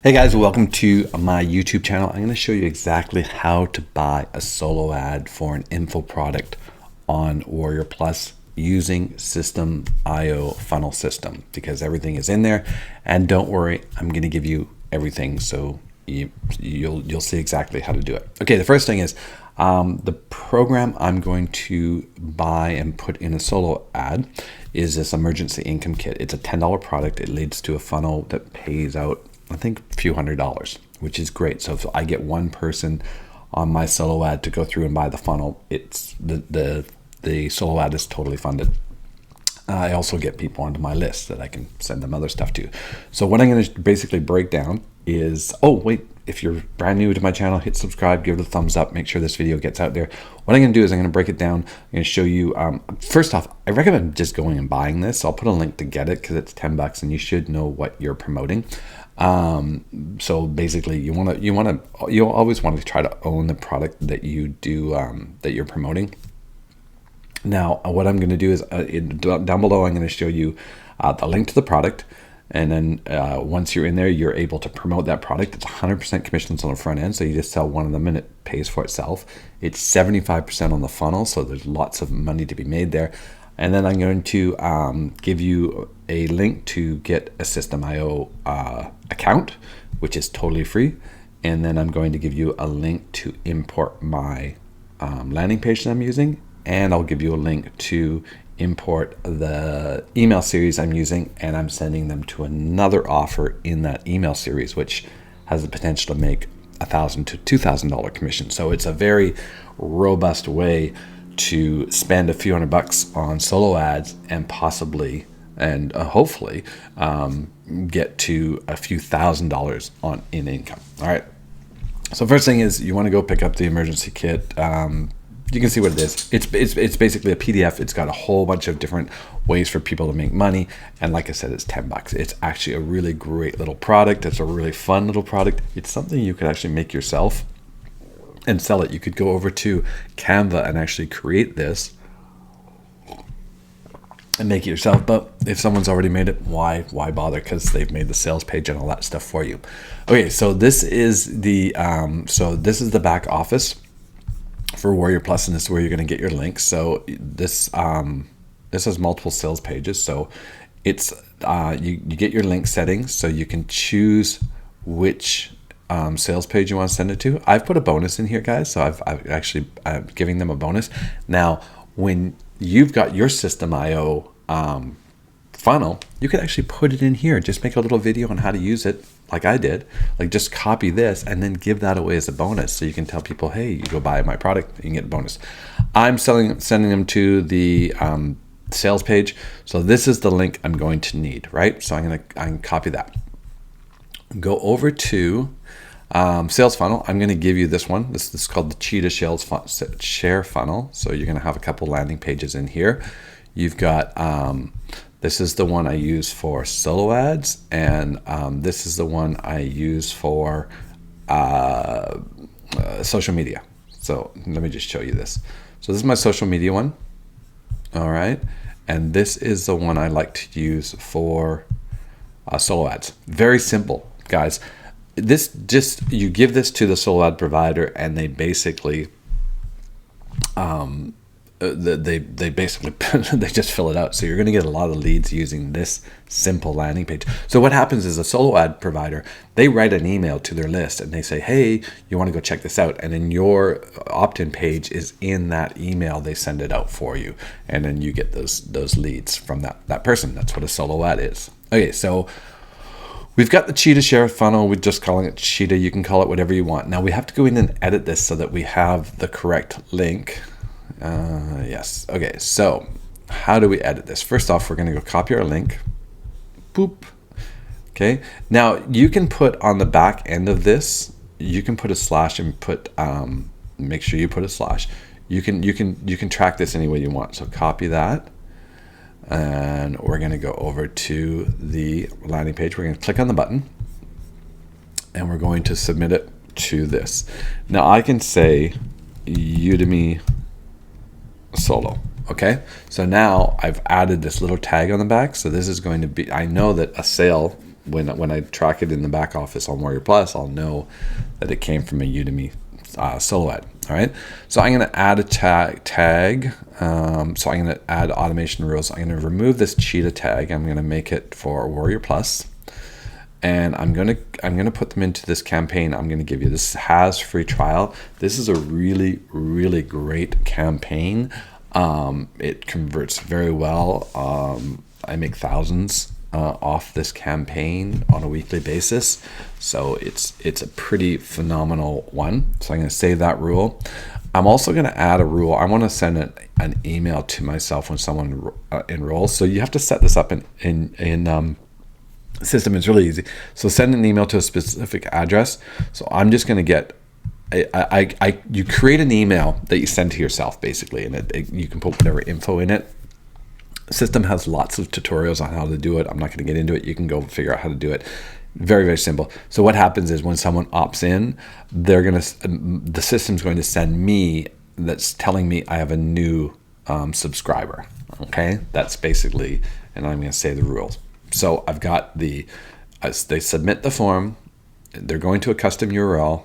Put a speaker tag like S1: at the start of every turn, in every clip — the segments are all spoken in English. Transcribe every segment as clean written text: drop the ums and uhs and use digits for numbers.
S1: Hey guys, welcome to my YouTube channel. I'm going to show you exactly how to buy a solo ad for an info product on WarriorPlus using Systeme.io funnel system, because everything is in there. And don't worry, I'm going to give you everything so you'll see exactly how to do it. Okay, the first thing is the program I'm going to buy and put in a solo ad is this emergency income kit. It's a $10 product. It leads to a funnel that pays out, I think, a few $100s, which is great. So if I get one person on my solo ad to go through and buy the funnel, it's the solo ad is totally funded. I also get people onto my list that I can send them other stuff to. So what I'm going to basically break down is, oh wait, if you're brand new to my channel, hit subscribe, give it a thumbs up, make sure this video gets out there. What I'm going to do is I'm going to break it down. I'm going to show you, first off, I recommend just going and buying this. I'll put a link to get it because it's $10 and you should know what you're promoting. So basically you always want to try to own the product that you do, that you're promoting. Now, what I'm going to do is down below, I'm going to show you the link to the product. And then once you're in there, you're able to promote that product. It's 100% commissions on the front end. So you just sell one of them and it pays for itself. It's 75% on the funnel. So there's lots of money to be made there. And then I'm going to give you a link to get a Systeme.io account, which is totally free. And then I'm going to give you a link to import my landing page that I'm using. And I'll give you a link to import the email series I'm using. And I'm sending them to another offer in that email series, which has the potential to make $1,000 to $2,000 commission. So it's a very robust way to spend a few $100 on solo ads and possibly and hopefully get to a few $1,000s in income. All right. So first thing is you want to go pick up the emergency kit. You can see what it is. It's basically a PDF. It's got a whole bunch of different ways for people to make money. And like I said, it's $10. It's actually a really great little product. It's a really fun little product. It's something you could actually make yourself and sell it. You could go over to Canva and actually create this and make it yourself. But if someone's already made it, why bother? Because they've made the sales page and all that stuff for you. Okay, so this is the back office for WarriorPlus, and this is where you're going to get your links. So this has multiple sales pages. So it's you get your link settings, so you can choose which sales page you want to send it to. I've put a bonus in here, guys, so I'm giving them a bonus. Now, when you've got your Systeme.io funnel, you could actually put it in here. Just make a little video on how to use it, like I did. Like just copy this and then give that away as a bonus, so you can tell people, hey, you go buy my product, you can get a bonus. I'm sending them to the sales page. So this is the link I'm going to need, right? So I can copy that. Go over to sales funnel. I'm going to give you this one. This is called the Cheetah Share Funnel. So you're going to have a couple landing pages in here. You've got this is the one I use for solo ads, and this is the one I use for social media. So let me just show you this. So this is my social media one. All right, and this is the one I like to use for solo ads. Very simple, guys. This you give this to the solo ad provider, and they basically they basically they just fill it out. So you're going to get a lot of leads using this simple landing page. So what happens is a solo ad provider, they write an email to their list and they say, hey, you want to go check this out, and then your opt-in page is in that email. They send it out for you, and then you get those leads from that person. That's what a solo ad is. Okay, so we've got the Cheetah Share Funnel. We're just calling it Cheetah. You can call it whatever you want. Now we have to go in and edit this so that we have the correct link. Yes. Okay, so how do we edit this? First off, we're going to go copy our link. Boop. Okay. Now you can put on the back end of this, you can put a slash and put make sure you put a slash. You can track this any way you want. So copy that. And we're going to go over to the landing page. We're going to click on the button and we're going to submit it to this. Now I can say Udimi solo. Okay, so now I've added this little tag on the back. So this is going to be, I know that a sale when I track it in the back office on WarriorPlus, I'll know that it came from a Udimi solo ad. All right, so I'm going to add a tag. So I'm going to add automation rules. I'm going to remove this cheetah tag. I'm going to make it for WarriorPlus, and I'm going to put them into this campaign. I'm going to give you this has free trial. This is a really great campaign. It converts very well. I make thousands off this campaign on a weekly basis, so it's a pretty phenomenal one. So I'm going to save that rule. I'm also going to add a rule. I want to send an email to myself when someone enrolls. So you have to set this up in Systeme. It's really easy. So send an email to a specific address. So I'm just going to get you create an email that you send to yourself basically, and you can put whatever info in it. Systeme has lots of tutorials on how to do it. I'm not going to get into it. You can go figure out how to do it. Very simple. So what happens is when someone opts in, the system's going to send me that's telling me I have a new subscriber. Okay, that's basically, and I'm going to say the rules. So I've got they submit the form. They're going to a custom URL.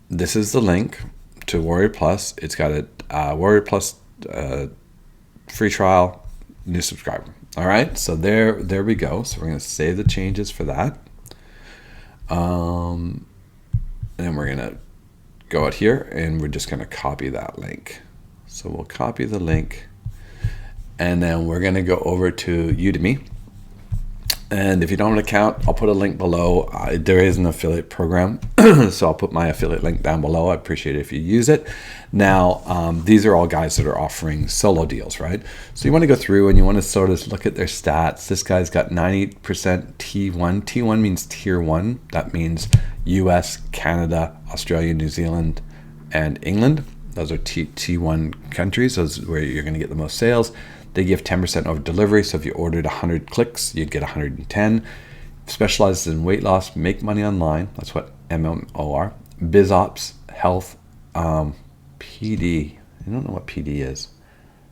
S1: This is the link to WarriorPlus. It's got a WarriorPlus free trial. New subscriber. All right, so there we go. So we're going to save the changes for that, and then we're going to go out here and we're just going to copy that link. So we'll copy the link, and then we're going to go over to Udimi. And if you don't have an account, I'll put a link below. There is an affiliate program, so I'll put my affiliate link down below. I appreciate it if you use it. Now, these are all guys that are offering solo deals, right? So you want to go through and you want to sort of look at their stats. This guy's got 90% T1. T1 means tier 1. That means US, Canada, Australia, New Zealand, and England. Those are T1 countries. Those are where you're going to get the most sales. They give 10% over delivery, so if you ordered 100 clicks, you'd get 110. Specializes in weight loss, make money online. That's what MMOR. BizOps, health, PD. I don't know what PD is.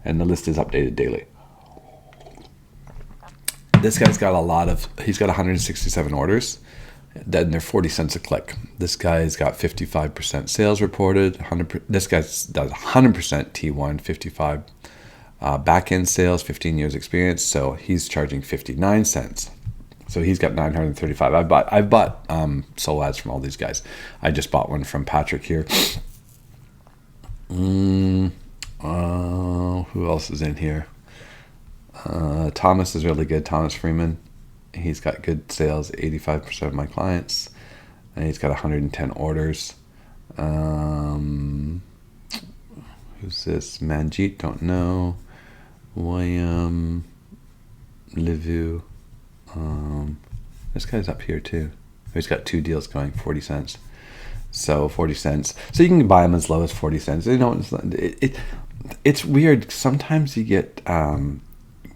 S1: And the list is updated daily. This guy's got he's got 167 orders. Then they're 40 cents a click. This guy's got 55% sales reported. This guy does 100% T1, 55 back-end sales, 15 years experience, so he's charging 59 cents. So he's got 935. I've bought solo ads from all these guys. I just bought one from Patrick here. Who else is in here? Thomas is really good. Thomas Freeman. He's got good sales, 85% of my clients. And he's got 110 orders. Who's this? Manjeet, don't know. William Livu. This guy's up here too. He's got 2 deals going, 40 cents. So 40 cents. So you can buy them as low as 40 cents. You know, it's weird. Sometimes you get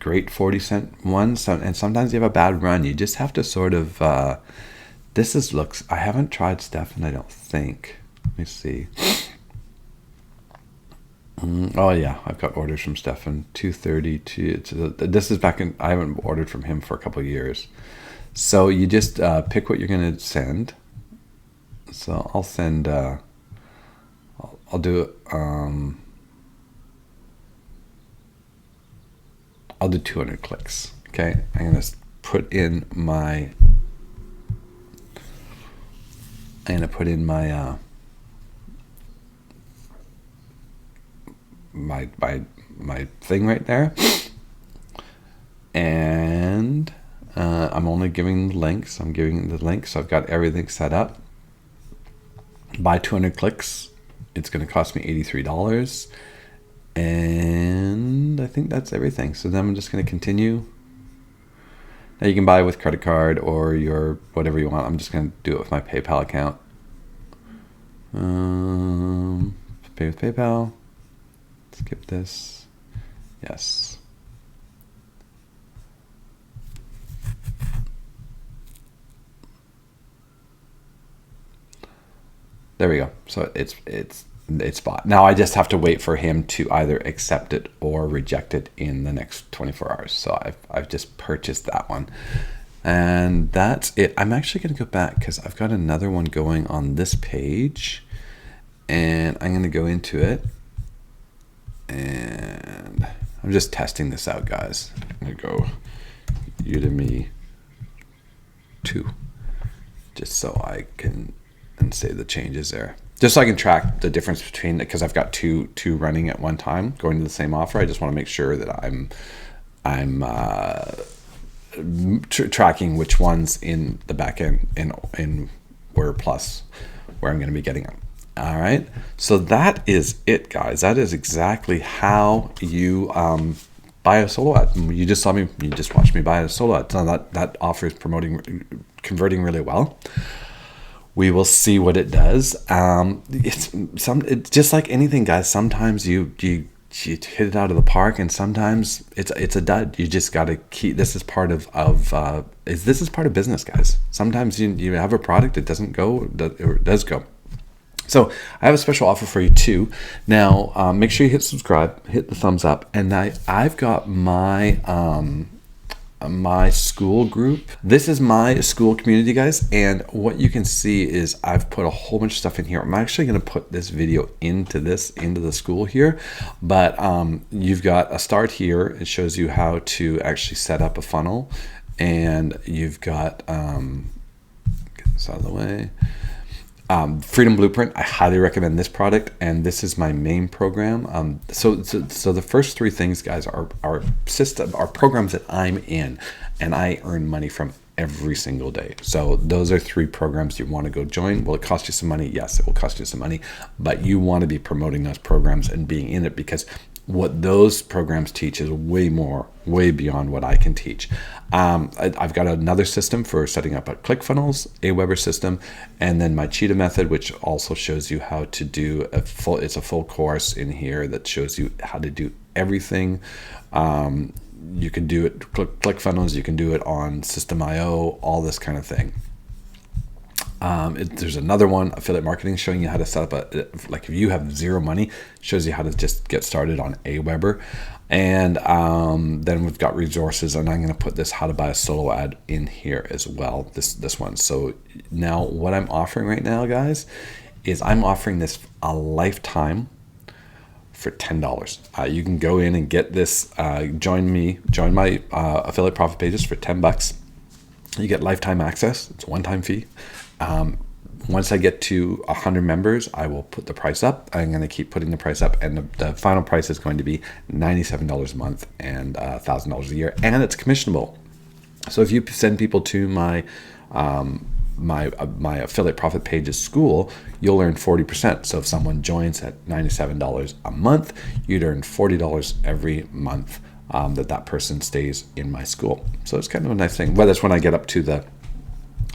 S1: great 40-cent ones, and sometimes you have a bad run. You just have to sort of. I haven't tried Stefan, I don't think. Let me see. Oh yeah, I've got orders from Stefan, 230 this is back in. I haven't ordered from him for a couple of years. So you just pick what you're going to send. So I'll send. I'll do. I'll do 200 clicks. Okay, I'm going to put in my. My thing right there, and I'm only giving links. I'm giving the link, so I've got everything set up. Buy 200 clicks, it's going to cost me $83, and I think that's everything. So then I'm just going to continue. Now you can buy with credit card or your whatever you want. I'm just going to do it with my PayPal account. Pay with PayPal. Skip this. Yes. There we go. So it's bought. Now I just have to wait for him to either accept it or reject it in the next 24 hours. So I've just purchased that one. And that's it. I'm actually going to go back because I've got another one going on this page, and I'm going to go into it, and I'm just testing this out, guys. I'm going to go Udimi 2, just so I can save the changes there. Just so I can track the difference between, because I've got two running at one time, going to the same offer. I just want to make sure that I'm tracking which ones in the back end in WarriorPlus where I'm going to be getting them. All right, so that is it, guys. That is exactly how you buy a solo ad. You just watched me buy a solo ad. So that offer is converting really well. We will see what it does. It's just like anything, guys. Sometimes you hit it out of the park, and sometimes it's a dud. You just got to keep. This is part of business, guys. Sometimes you have a product that doesn't go, or it does go. So I have a special offer for you too. Now make sure you hit subscribe, hit the thumbs up, and I've got my my school group. This is my school community, guys, and what you can see is I've put a whole bunch of stuff in here. I'm actually going to put this video into the school here, but you've got a start here. It shows you how to actually set up a funnel, and you've got get this out of the way. Freedom Blueprint. I highly recommend this product, and this is my main program. So the first three things, guys, are programs that I'm in, and I earn money from every single day. So those are three programs you want to go join. Will it cost you some money? Yes, it will cost you some money, but you want to be promoting those programs and being in it, because what those programs teach is way beyond what I can teach. I've got another system for setting up ClickFunnels, a Weber system, and then my Cheetah method, which also shows you how to do it's a full course in here that shows you how to do everything. You can do it ClickFunnels, you can do it on Systeme.io, all this kind of thing. There's another one, affiliate marketing, showing you how to set up like if you have zero money, shows you how to just get started on Aweber. And then we've got resources, and I'm going to put this how to buy a solo ad in here as well, this one. So now what I'm offering right now, guys, is I'm offering this a lifetime for $10. You can go in and get this, join my affiliate profit pages for $10. You get lifetime access. It's a one-time fee. Once I get to 100 members, I will put the price up. I'm going to keep putting the price up, and the final price is going to be $97 a month and $1,000 a year, and it's commissionable. So if you send people to my affiliate profit pages school, you'll earn 40%. So if someone joins at $97 a month, you'd earn $40 every month that person stays in my school. So it's kind of a nice thing. Well, that's when I get up to the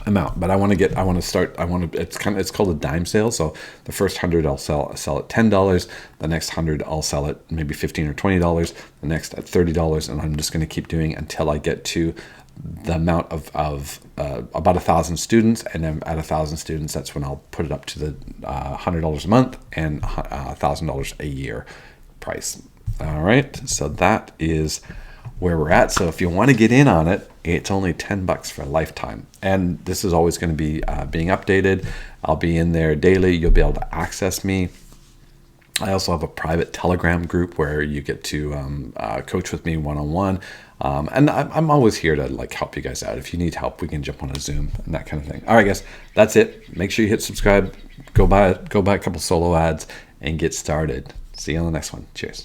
S1: amount, but it's called a dime sale. So the first 100 I'll sell at $10, the next 100 I'll sell at maybe $15 or $20, the next at $30, and I'm just going to keep doing until I get to the amount of about 1,000 students, and then at 1,000 students, that's when I'll put it up to the $100 a month and $1,000 a year price. All right, so that is where we're at. So if you want to get in on it, it's only $10 for a lifetime, and this is always going to be being updated. I'll be in there daily. You'll be able to access me. I also have a private Telegram group where you get to coach with me one-on-one, and I'm always here to like help you guys out. If you need help, we can jump on a Zoom and that kind of thing. All right, guys, that's it. Make sure you hit subscribe. Go buy a couple solo ads and get started. See you on the next one. Cheers.